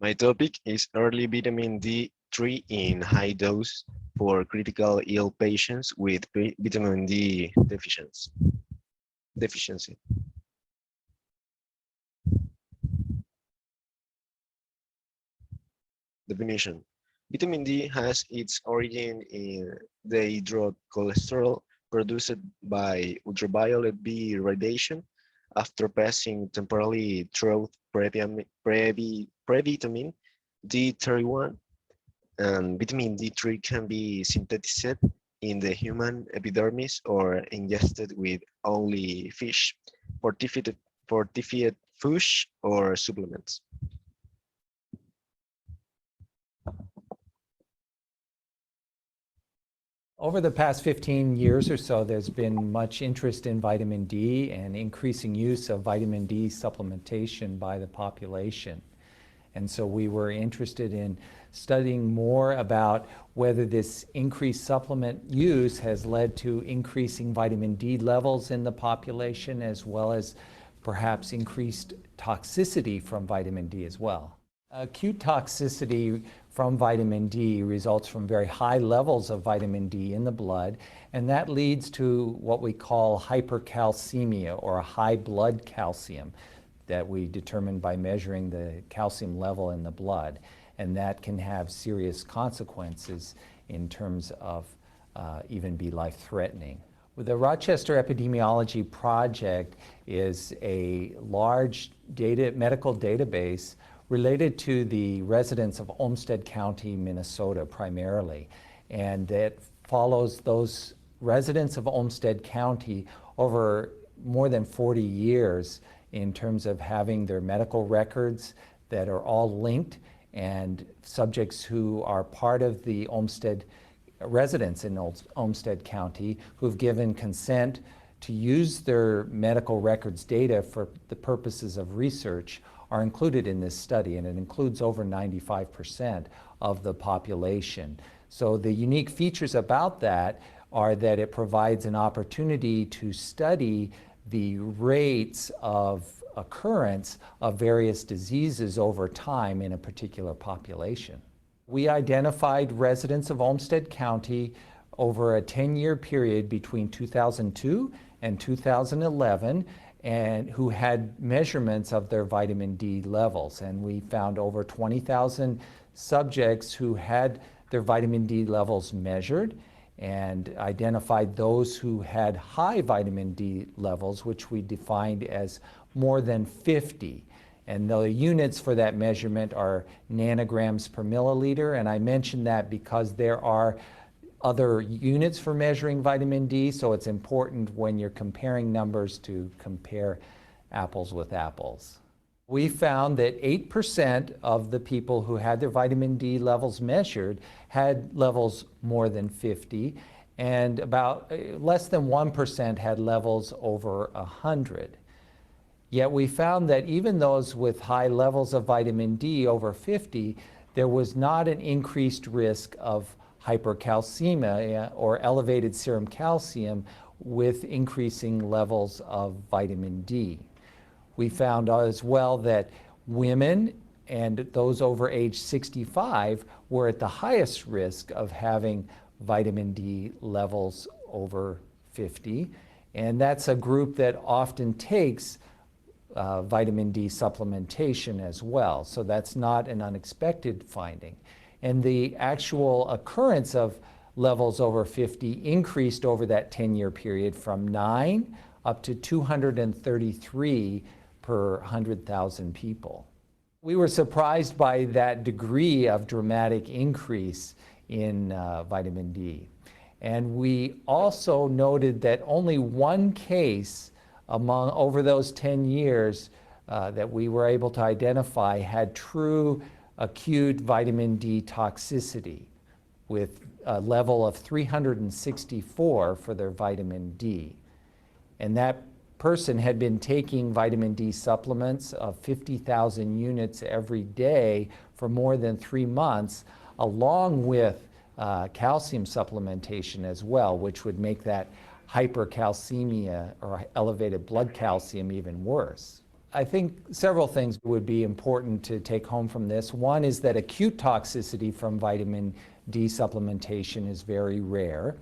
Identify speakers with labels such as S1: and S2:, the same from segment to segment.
S1: My topic is early vitamin D3 in high dose for critical ill patients with vitamin D deficiency. Definition. Vitamin D has its origin in the hydrocholesterol produced by ultraviolet B radiation after passing temporarily through previtamin D31, and vitamin D3 can be synthesized in the human epidermis or ingested with only fish, fortified, fortified fish, or supplements.
S2: Over the past 15 years or so, there's been much interest in vitamin D and increasing use of vitamin D supplementation by the population. And so we were interested in studying more about whether this increased supplement use has led to increasing vitamin D levels in the population, as well as perhaps increased toxicity from vitamin D as well. Acute toxicity from vitamin D results from very high levels of vitamin D in the blood, and that leads to what we call hypercalcemia, or a high blood calcium that we determine by measuring the calcium level in the blood. And that can have serious consequences in terms of even be life-threatening. The Rochester Epidemiology Project is a large medical database related to the residents of Olmsted County, Minnesota, primarily. And it follows those residents of Olmsted County over more than 40 years in terms of having their medical records that are all linked, and subjects who are part of the Olmsted residents in Olmsted County who've given consent to use their medical records data for the purposes of research are included in this study, and it includes over 95% of the population. So the unique features about that are that it provides an opportunity to study the rates of occurrence of various diseases over time in a particular population. We identified residents of Olmsted County over a 10-year period between 2002 and 2011, and who had measurements of their vitamin D levels. And we found over 20,000 subjects who had their vitamin D levels measured, and identified those who had high vitamin D levels, which we defined as more than 50. And the units for that measurement are nanograms per milliliter. And I mention that because there are other units for measuring vitamin D, so it's important when you're comparing numbers to compare apples with apples. We found that 8% of the people who had their vitamin D levels measured had levels more than 50, and about less than 1% had levels over 100. Yet we found that even those with high levels of vitamin D over 50, there was not an increased risk of hypercalcemia or elevated serum calcium with increasing levels of vitamin D. We found as well that women and those over age 65 were at the highest risk of having vitamin D levels over 50. And that's a group that often takes vitamin D supplementation as well. So that's not an unexpected finding. And the actual occurrence of levels over 50 increased over that 10-year period from 9 up to 233 per 100,000 people. We were surprised by that degree of dramatic increase in vitamin D. And we also noted that only one case over those 10 years that we were able to identify had true acute vitamin D toxicity with a level of 364 for their vitamin D. And that person had been taking vitamin D supplements of 50,000 units every day for more than 3 months, along with calcium supplementation as well, which would make that hypercalcemia or elevated blood calcium even worse. I think several things would be important to take home from this. One is that acute toxicity from vitamin D supplementation is very rare,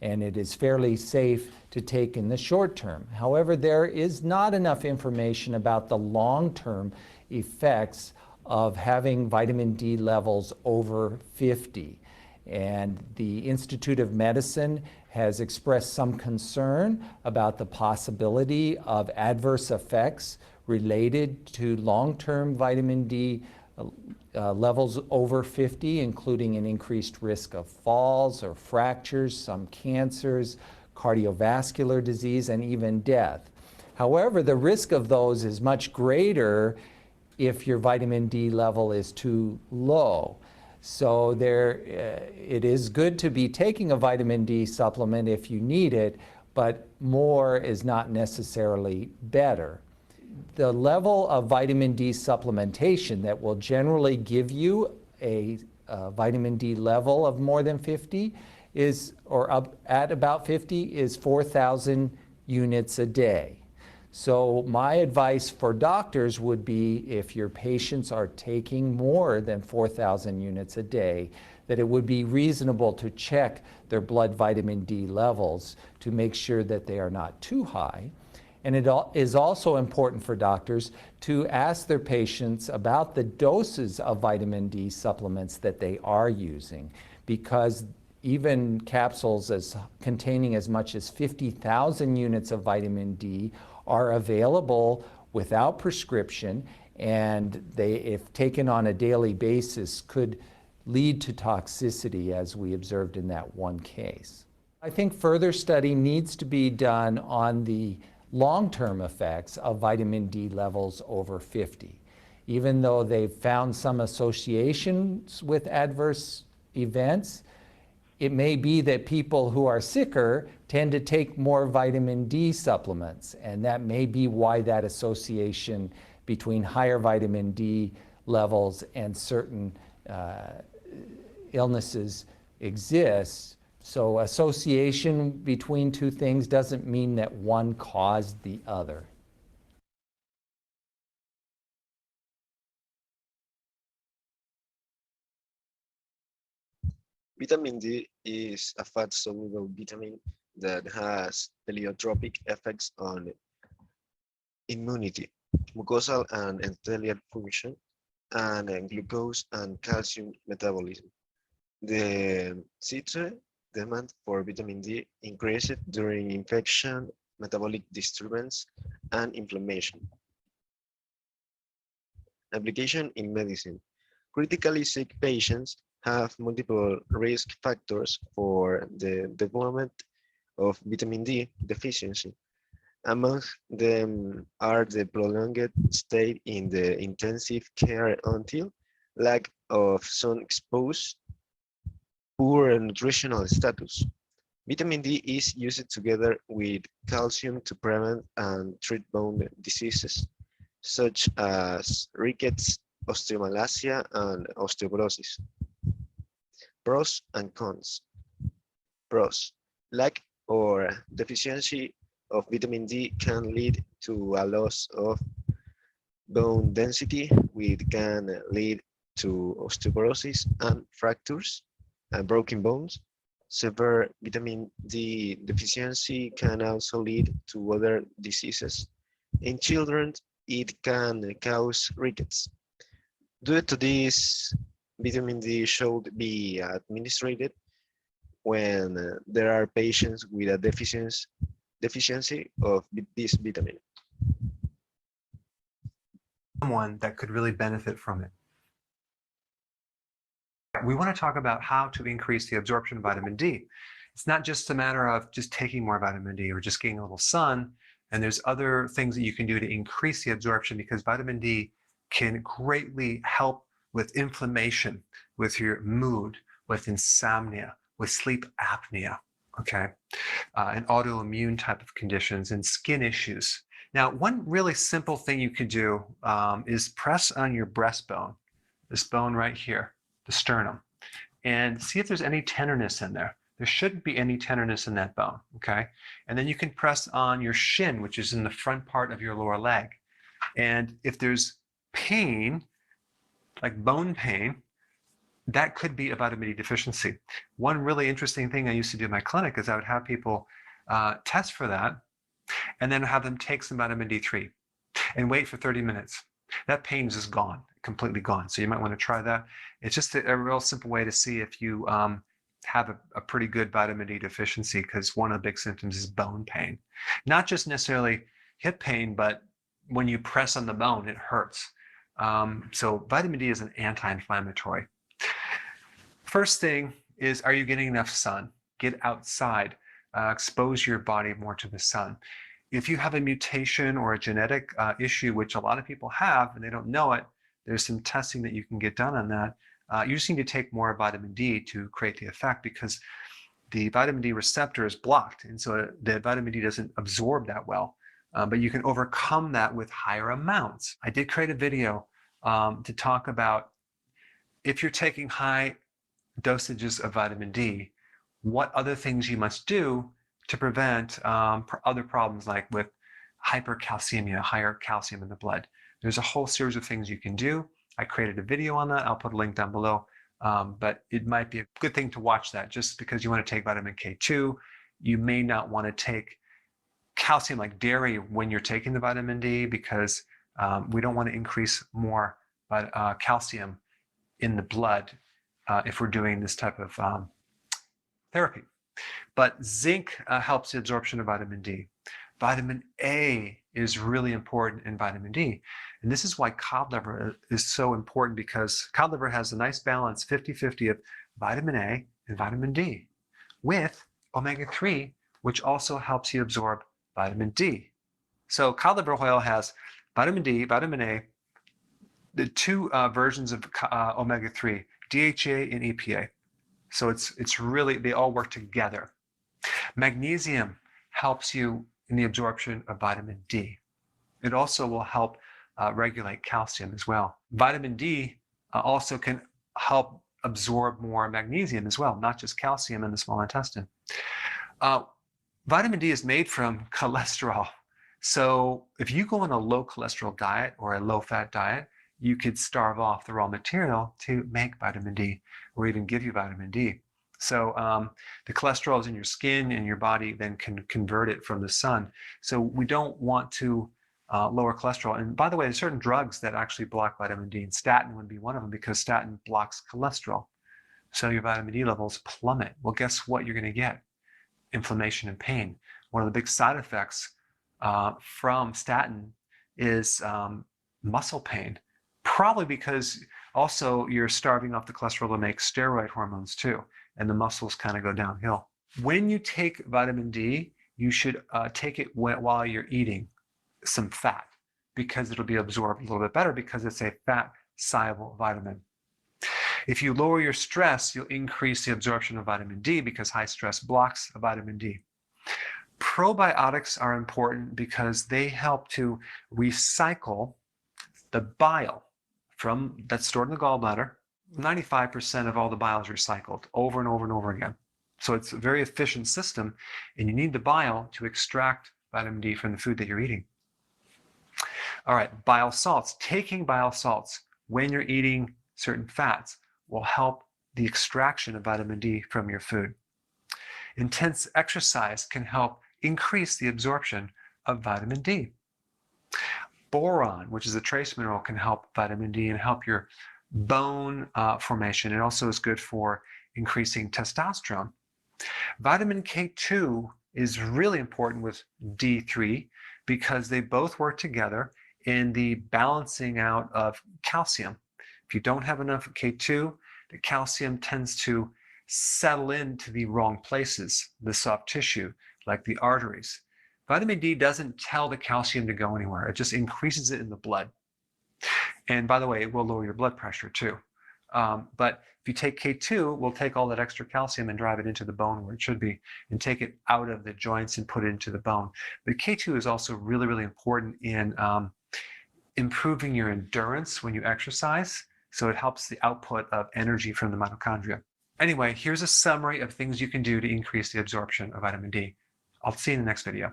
S2: and it is fairly safe to take in the short term. However, there is not enough information about the long-term effects of having vitamin D levels over 50. And the Institute of Medicine has expressed some concern about the possibility of adverse effects related to long-term vitamin D levels over 50, including an increased risk of falls or fractures, some cancers, cardiovascular disease, and even death. However, the risk of those is much greater if your vitamin D level is too low. So it is good to be taking a vitamin D supplement if you need it, but more is not necessarily better. The level of vitamin D supplementation that will generally give you a vitamin D level of more than 50 is, or up at about 50, is 4,000 units a day. So my advice for doctors would be, if your patients are taking more than 4,000 units a day, that it would be reasonable to check their blood vitamin D levels to make sure that they are not too high. And it is also important for doctors to ask their patients about the doses of vitamin D supplements that they are using, because even capsules containing as much as 50,000 units of vitamin D are available without prescription, and they, if taken on a daily basis, could lead to toxicity, as we observed in that one case. I think further study needs to be done on the long-term effects of vitamin D levels over 50. Even though they've found some associations with adverse events, it may be that people who are sicker tend to take more vitamin D supplements, and that may be why that association between higher vitamin D levels and certain illnesses exists. So association between two things doesn't mean that one caused the other.
S1: Vitamin D is a fat-soluble vitamin that has pleiotropic effects on immunity, mucosal and endothelial function, and glucose and calcium metabolism. The C3 demand for vitamin D increased during infection, metabolic disturbance, and inflammation. Application in medicine. Critically sick patients have multiple risk factors for the development of vitamin D deficiency. Among them are the prolonged stay in the intensive care until, lack of sun exposure, poor nutritional status. Vitamin D is used together with calcium to prevent and treat bone diseases, such as rickets, osteomalacia, and osteoporosis. Pros and cons. Pros. Lack or deficiency of vitamin D can lead to a loss of bone density, which can lead to osteoporosis and fractures and broken bones. Severe vitamin D deficiency can also lead to other diseases. In children, it can cause rickets. Due to this, vitamin D should be administered when there are patients with a deficiency of this vitamin.
S3: Someone that could really benefit from it. We want to talk about how to increase the absorption of vitamin D. It's not just a matter of just taking more vitamin D or just getting a little sun, and there's other things that you can do to increase the absorption, because vitamin D can greatly help with inflammation, with your mood, with insomnia, with sleep apnea, okay, and autoimmune type of conditions and skin issues. Now, one really simple thing you could do is press on your breastbone, this bone right here, the sternum, and see if there's any tenderness in there. There shouldn't be any tenderness in that bone, okay? And then you can press on your shin, which is in the front part of your lower leg. And if there's pain, like bone pain, that could be a vitamin D deficiency. One really interesting thing I used to do in my clinic is I would have people test for that and then have them take some vitamin D3 and wait for 30 minutes. That pain is just gone, completely gone. So you might want to try that. It's just a real simple way to see if you have a pretty good vitamin D deficiency, because one of the big symptoms is bone pain. Not just necessarily hip pain, but when you press on the bone, it hurts. So vitamin D is an anti-inflammatory. First thing is, are you getting enough sun? Get outside, expose your body more to the sun. If you have a mutation or a genetic issue, which a lot of people have and they don't know it, there's some testing that you can get done on that. You just need to take more vitamin D to create the effect, because the vitamin D receptor is blocked, and so the vitamin D doesn't absorb that well. But you can overcome that with higher amounts. I did create a video to talk about, if you're taking high dosages of vitamin D, what other things you must do to prevent other problems, like with hypercalcemia, higher calcium in the blood. There's a whole series of things you can do. I created a video on that. I'll put a link down below. But it might be a good thing to watch that, just because you want to take vitamin K2. You may not want to take calcium like dairy when you're taking the vitamin D, because we don't want to increase more calcium in the blood if we're doing this type of therapy. But zinc helps the absorption of vitamin D. Vitamin A is really important in vitamin D. And this is why cod liver is so important, because cod liver has a nice balance, 50-50 of vitamin A and vitamin D, with omega-3, which also helps you absorb vitamin D. So cod liver oil has vitamin D, vitamin A, the two versions of omega-3, DHA and EPA. So it's really, they all work together. Magnesium helps you in the absorption of vitamin D. It also will help regulate calcium as well. Vitamin D also can help absorb more magnesium as well, not just calcium in the small intestine. Vitamin D is made from cholesterol. So if you go on a low cholesterol diet or a low fat diet, you could starve off the raw material to make vitamin D, or even give you vitamin D. So the cholesterol is in your skin, and your body then can convert it from the sun. So we don't want to lower cholesterol. And by the way, there's certain drugs that actually block vitamin D, and statin would be one of them, because statin blocks cholesterol. So your vitamin D levels plummet. Well, guess what you're going to get? Inflammation and pain. One of the big side effects from statin is muscle pain, probably because also you're starving off the cholesterol to make steroid hormones too, and the muscles kind of go downhill. When you take vitamin D, you should take it while you're eating some fat, because it'll be absorbed a little bit better, because it's a fat soluble vitamin. If you lower your stress, you'll increase the absorption of vitamin D, because high stress blocks vitamin D. Probiotics are important because they help to recycle the bile that's stored in the gallbladder. 95% of all the bile is recycled over and over and over again. So it's a very efficient system, and you need the bile to extract vitamin D from the food that you're eating. All right, bile salts. Taking bile salts when you're eating certain fats will help the extraction of vitamin D from your food. Intense exercise can help increase the absorption of vitamin D. Boron, which is a trace mineral, can help vitamin D and help your bone formation. It also is good for increasing testosterone. Vitamin K2 is really important with D3, because they both work together in the balancing out of calcium. If you don't have enough K2, the calcium tends to settle into the wrong places, the soft tissue, like the arteries. Vitamin D doesn't tell the calcium to go anywhere. It just increases it in the blood. And by the way, it will lower your blood pressure too. But if you take K2, we'll take all that extra calcium and drive it into the bone where it should be, and take it out of the joints and put it into the bone. But K2 is also really, really important in improving your endurance when you exercise. So it helps the output of energy from the mitochondria. Anyway, here's a summary of things you can do to increase the absorption of vitamin D. I'll see you in the next video.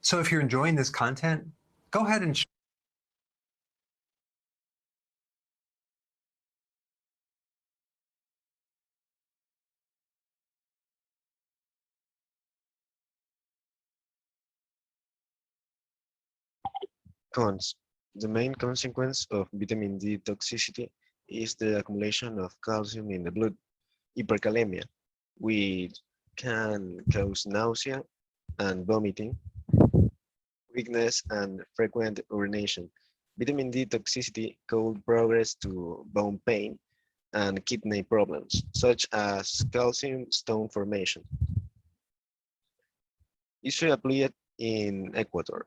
S3: So if you're enjoying this content, Go ahead and
S1: Cons. The main consequence of vitamin D toxicity is the accumulation of calcium in the blood, hyperkalemia, which can cause nausea and vomiting, weakness, and frequent urination. Vitamin D toxicity could progress to bone pain and kidney problems, such as calcium stone formation. Issue applied in Ecuador.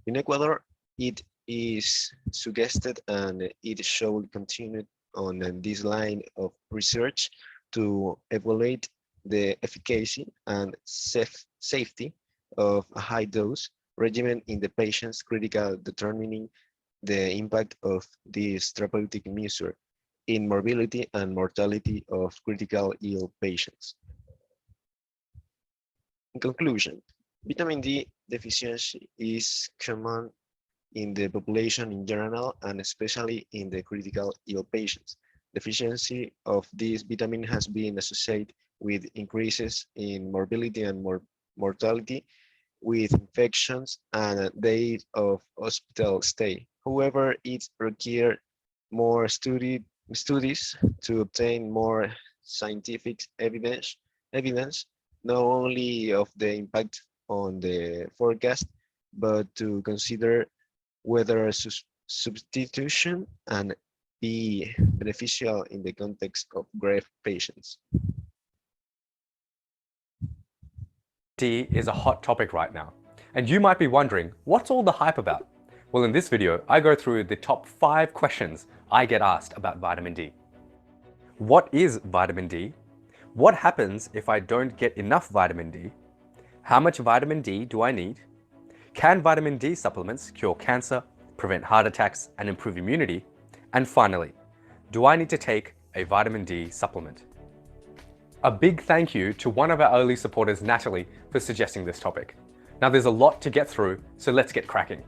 S1: In Ecuador, it is suggested and it should continue on this line of research to evaluate the efficacy and safety of a high dose regimen in the patients critical, determining the impact of this therapeutic measure in morbidity and mortality of critical ill patients. In conclusion, vitamin D deficiency is common in the population in general and especially in the critical ill patients. Deficiency of this vitamin has been associated with increases in morbidity and mortality, with infections and days of hospital stay. However, it requires more studies to obtain more scientific evidence not only of the impact on the forecast, but to consider whether a substitution and be beneficial in the context of grave patients.
S4: D is a hot topic right now, and you might be wondering, what's all the hype about? Well, in this video, I go through the top 5 questions I get asked about vitamin D. What is vitamin D? What happens if I don't get enough vitamin D? How much vitamin D do I need? Can vitamin D supplements cure cancer, prevent heart attacks, and improve immunity? And finally, do I need to take a vitamin D supplement? A big thank you to one of our early supporters, Natalie, for suggesting this topic. Now there's a lot to get through, so let's get cracking.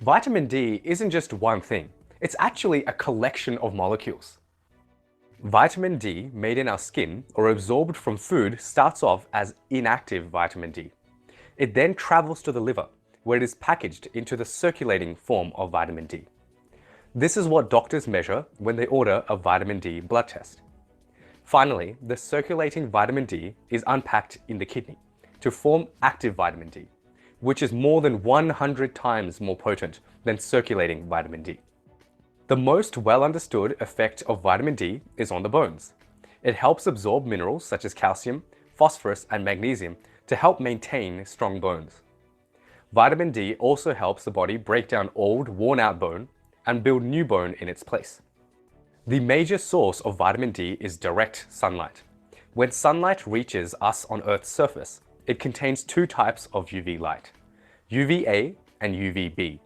S4: Vitamin D isn't just one thing, it's actually a collection of molecules. Vitamin D made in our skin or absorbed from food starts off as inactive vitamin D. It then travels to the liver, where it is packaged into the circulating form of vitamin D. This is what doctors measure when they order a vitamin D blood test. Finally, the circulating vitamin D is unpacked in the kidney to form active vitamin D, which is more than 100 times more potent than circulating vitamin D. The most well understood effect of vitamin D is on the bones. It helps absorb minerals such as calcium, phosphorus, and magnesium to help maintain strong bones. Vitamin D also helps the body break down old, worn-out bone and build new bone in its place. The major source of vitamin D is direct sunlight. When sunlight reaches us on Earth's surface, it contains 2 types of UV light, UVA and UVB.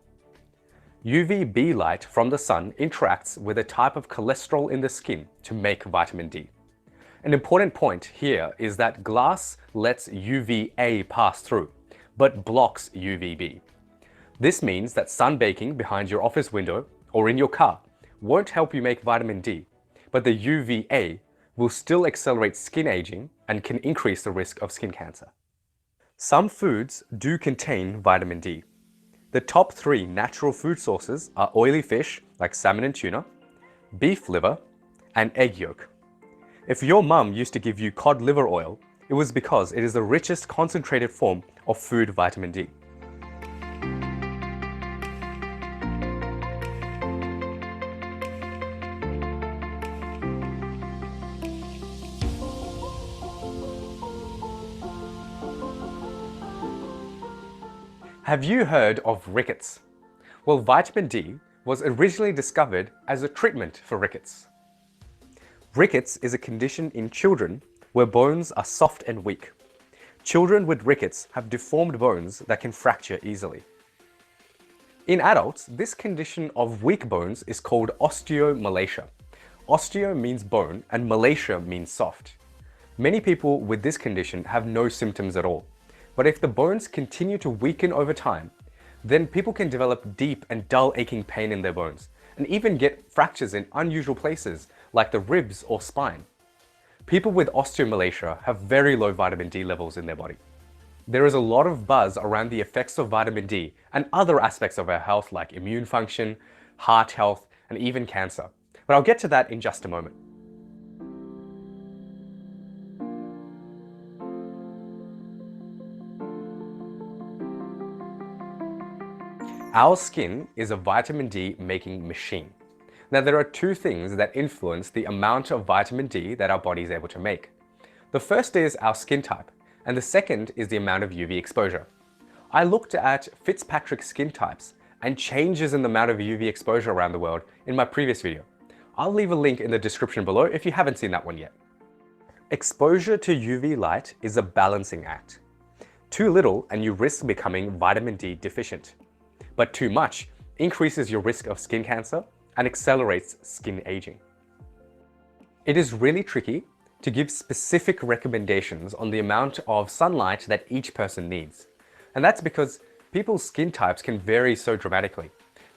S4: UVB light from the sun interacts with a type of cholesterol in the skin to make vitamin D. An important point here is that glass lets UVA pass through, but blocks UVB. This means that sunbaking behind your office window or in your car won't help you make vitamin D, but the UVA will still accelerate skin aging and can increase the risk of skin cancer. Some foods do contain vitamin D. The top 3 natural food sources are oily fish like salmon and tuna, beef liver, and egg yolk. If your mum used to give you cod liver oil, it was because it is the richest concentrated form of food vitamin D. Have you heard of rickets? Well, vitamin D was originally discovered as a treatment for rickets. Rickets is a condition in children where bones are soft and weak. Children with rickets have deformed bones that can fracture easily. In adults, this condition of weak bones is called osteomalacia. Osteo means bone and malacia means soft. Many people with this condition have no symptoms at all. But if the bones continue to weaken over time, then people can develop deep and dull aching pain in their bones, and even get fractures in unusual places like the ribs or spine. People with osteomalacia have very low vitamin D levels in their body. There is a lot of buzz around the effects of vitamin D and other aspects of our health like immune function, heart health, and even cancer. But I'll get to that in just a moment. Our skin is a vitamin D making machine. Now there are two things that influence the amount of vitamin D that our body is able to make. The first is our skin type, and the second is the amount of UV exposure. I looked at Fitzpatrick skin types and changes in the amount of UV exposure around the world in my previous video. I'll leave a link in the description below if you haven't seen that one yet. Exposure to UV light is a balancing act. Too little and you risk becoming vitamin D deficient. But too much increases your risk of skin cancer and accelerates skin aging. It is really tricky to give specific recommendations on the amount of sunlight that each person needs. And that's because people's skin types can vary so dramatically,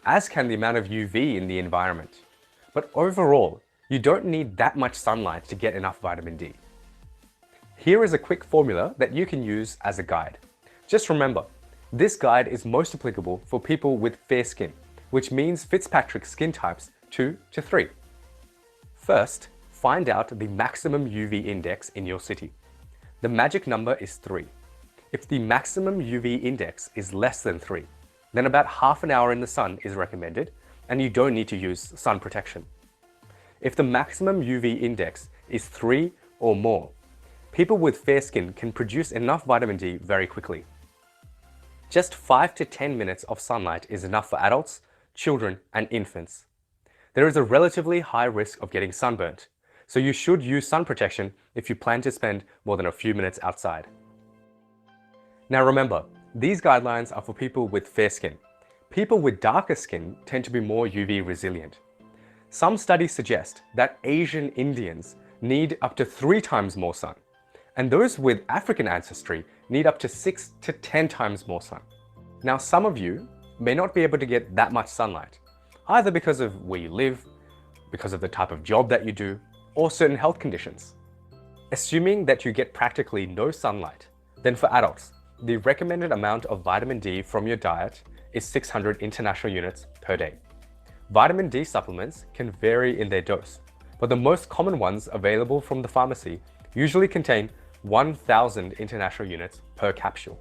S4: as can the amount of UV in the environment. But overall, you don't need that much sunlight to get enough vitamin D. Here is a quick formula that you can use as a guide. Just remember, this guide is most applicable for people with fair skin, which means Fitzpatrick skin types 2 to 3. First, find out the maximum UV index in your city. The magic number is 3. If the maximum UV index is less than 3, then about half an hour in the sun is recommended and you don't need to use sun protection. If the maximum UV index is 3 or more, people with fair skin can produce enough vitamin D very quickly. Just 5 to 10 minutes of sunlight is enough for adults, children, and infants. There is a relatively high risk of getting sunburnt, so you should use sun protection if you plan to spend more than a few minutes outside. Now remember, these guidelines are for people with fair skin. People with darker skin tend to be more UV resilient. Some studies suggest that Asian Indians need up to 3 times more sun, and those with African ancestry need up to 6 to 10 times more sun. Now some of you may not be able to get that much sunlight, either because of where you live, because of the type of job that you do, or certain health conditions. Assuming that you get practically no sunlight, then for adults, the recommended amount of vitamin D from your diet is 600 international units per day. Vitamin D supplements can vary in their dose, but the most common ones available from the pharmacy usually contain 1,000 international units per capsule.